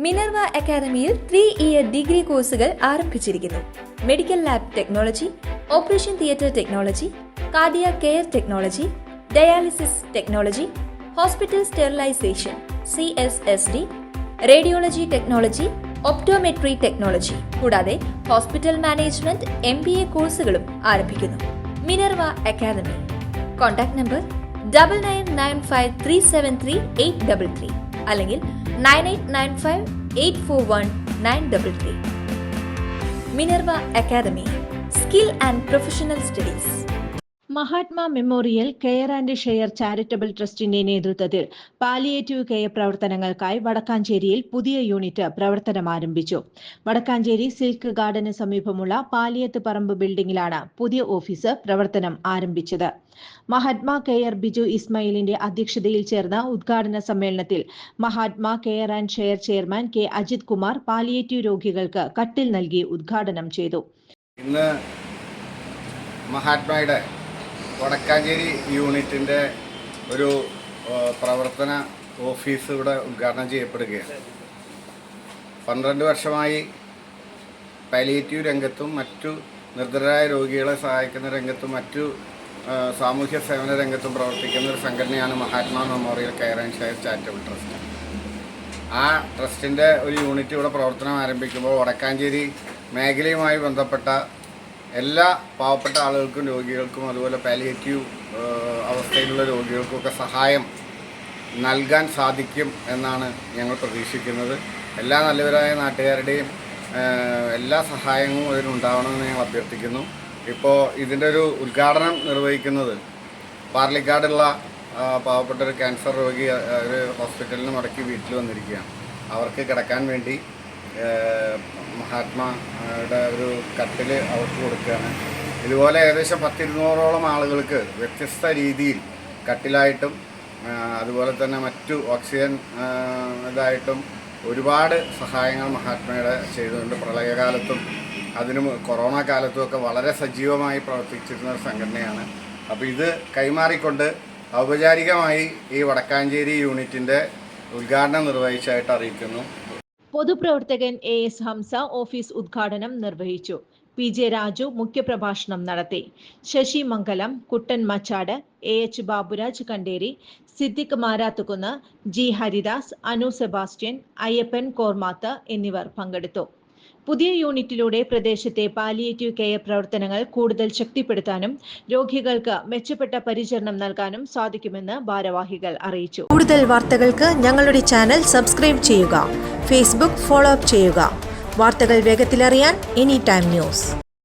Minerva അക്കാദമിയിൽ 3-ഇയർ degree കോഴ്സുകൾ ആരംഭിച്ചിരിക്കുന്നു. Medical lab technology, operation theatre technology, cardiac care technology, dialysis technology, hospital sterilisation (CSSD), radiology technology, optometry technology കൂടാതെ hospital management MBA കോഴ്സുകളും ആരംഭിക്കുന്നു. Minerva academy. Contact number 9995373833 അല്ലെങ്കിൽ 9895841933. Minerva Academy, skill and professional studies. Mahatma Memorial Care and Share Charitable ട്രസ്റ്റിന്റെ നേതൃത്വത്തിൽ palliative care പ്രവർത്തനങ്ങൾക്കായി വടക്കാഞ്ചേരിയിൽ പുതിയ unit പ്രവർത്തനം ആരംഭിച്ചു. വടക്കാഞ്ചേരി സിൽക്ക് ഗാർഡന് സമീപമുള്ള പാലിയത്ത് പറമ്പ് ബിൽഡിംഗിലാണ് പുതിയ ഓഫീസ് പ്രവർത്തനം ആരംഭിച്ചത്. മഹാത്മാ കെയർ ബിജു ഇസ്മായിലിന്റെ അധ്യക്ഷതയിൽ ചേർന്ന ഉദ്ഘാടന സമ്മേളനത്തിൽ Mahatma care and share chairman K Ajith Kumar palliative രോഗികൾക്ക് കട്ടിൽ നൽകി ഉദ്ഘാടനം ചെയ്തു. ഇന്ന് മഹാത്മയുടെ വടക്കാഞ്ചേരി യൂണിറ്റിൻ്റെ ഒരു പ്രവർത്തന ഓഫീസ് ഇവിടെ ഉദ്ഘാടനം ചെയ്യപ്പെടുകയാണ്. 12 വർഷമായി പാലിയേറ്റീവ് രംഗത്തും മറ്റു നിർധനരായ രോഗികളെ സഹായിക്കുന്ന രംഗത്തും മറ്റു സാമൂഹ്യ സേവന രംഗത്തും പ്രവർത്തിക്കുന്ന ഒരു സംഘടനയാണ് Mahatma Memorial Care and Share charitable trust. ആ ട്രസ്റ്റിൻ്റെ ഒരു യൂണിറ്റ് ഇവിടെ പ്രവർത്തനം ആരംഭിക്കുമ്പോൾ വടക്കാഞ്ചേരി മേഖലയുമായി ബന്ധപ്പെട്ട എല്ലാ പാവപ്പെട്ട ആളുകൾക്കും രോഗികൾക്കും അതുപോലെ പാലിയേറ്റീവ് അവസ്ഥയിലുള്ള രോഗികൾക്കൊക്കെ സഹായം നൽകാൻ സാധിക്കും എന്നാണ് ഞങ്ങൾ പ്രതീക്ഷിക്കുന്നത്. എല്ലാ നല്ലവരായ നാട്ടുകാരുടെയും എല്ലാ സഹായങ്ങളും ഇതിനുണ്ടാവണമെന്ന് ഞങ്ങൾ അഭ്യർത്ഥിക്കുന്നു. ഇപ്പോൾ ഇതിൻ്റെ ഒരു ഉദ്ഘാടനം നിർവഹിക്കുന്നത് പാർലിക്കാടുള്ള പാവപ്പെട്ട ഒരു ക്യാൻസർ രോഗി ഒരു ഹോസ്പിറ്റലിൽ നിന്ന് മടക്കി വീട്ടിൽ വന്നിരിക്കുകയാണ്. അവർക്ക് കിടക്കാൻ വേണ്ടി മഹാത്മായുടെ ഒരു കട്ടിൽ അവർക്ക് കൊടുക്കുകയാണ്. ഇതുപോലെ ഏകദേശം 100-200ഓളം ആളുകൾക്ക് വ്യത്യസ്ത രീതിയിൽ കട്ടിലായിട്ടും അതുപോലെ തന്നെ മറ്റു ഓക്സിജൻ ഇതായിട്ടും ഒരുപാട് സഹായങ്ങൾ മഹാത്മയുടെ ചെയ്തുകൊണ്ട് പ്രളയകാലത്തും അതിനും കൊറോണ കാലത്തും ഒക്കെ വളരെ സജീവമായി പ്രവർത്തിച്ചിരുന്ന ഒരു സംഘടനയാണ്. അപ്പോൾ ഇത് കൈമാറിക്കൊണ്ട് ഔപചാരികമായി ഈ വടക്കാഞ്ചേരി യൂണിറ്റിൻ്റെ ഉദ്ഘാടനം നിർവഹിച്ചതായിട്ട് അറിയിക്കുന്നു. പൊതുപ്രവർത്തകൻ AS ഹംസ ഓഫീസ് ഉദ്ഘാടനം നിർവഹിച്ചു. PJ രാജു മുഖ്യപ്രഭാഷണം നടത്തി. Sasi Mangalam, Kuttan Machad, AH Baburaj Kanderi, Siddique Marathukunnu, G Haridas, Anu Sebastian, Ayyappan Kormath എന്നിവർ പങ്കെടുത്തു. പുതിയ യൂണിറ്റിലൂടെ പ്രദേശത്തെ പാലിയേറ്റീവ് കെയർ പ്രവർത്തനങ്ങൾ കൂടുതൽ ശക്തിപ്പെടുത്താനും രോഗികൾക്ക് മെച്ചപ്പെട്ട പരിചരണം നൽകാനും സാധിക്കുമെന്ന് ഭാരവാഹികൾ അറിയിച്ചു. കൂടുതൽ വാർത്തകൾക്ക് ഞങ്ങളുടെ ചാനൽ സബ്സ്ക്രൈബ് ചെയ്യുക. ഫേസ്ബുക്ക് ഫോളോ അപ്പ് ചെയ്യുക. വാർത്തകൾ വേഗത്തിലറിയാൻ Anytime News.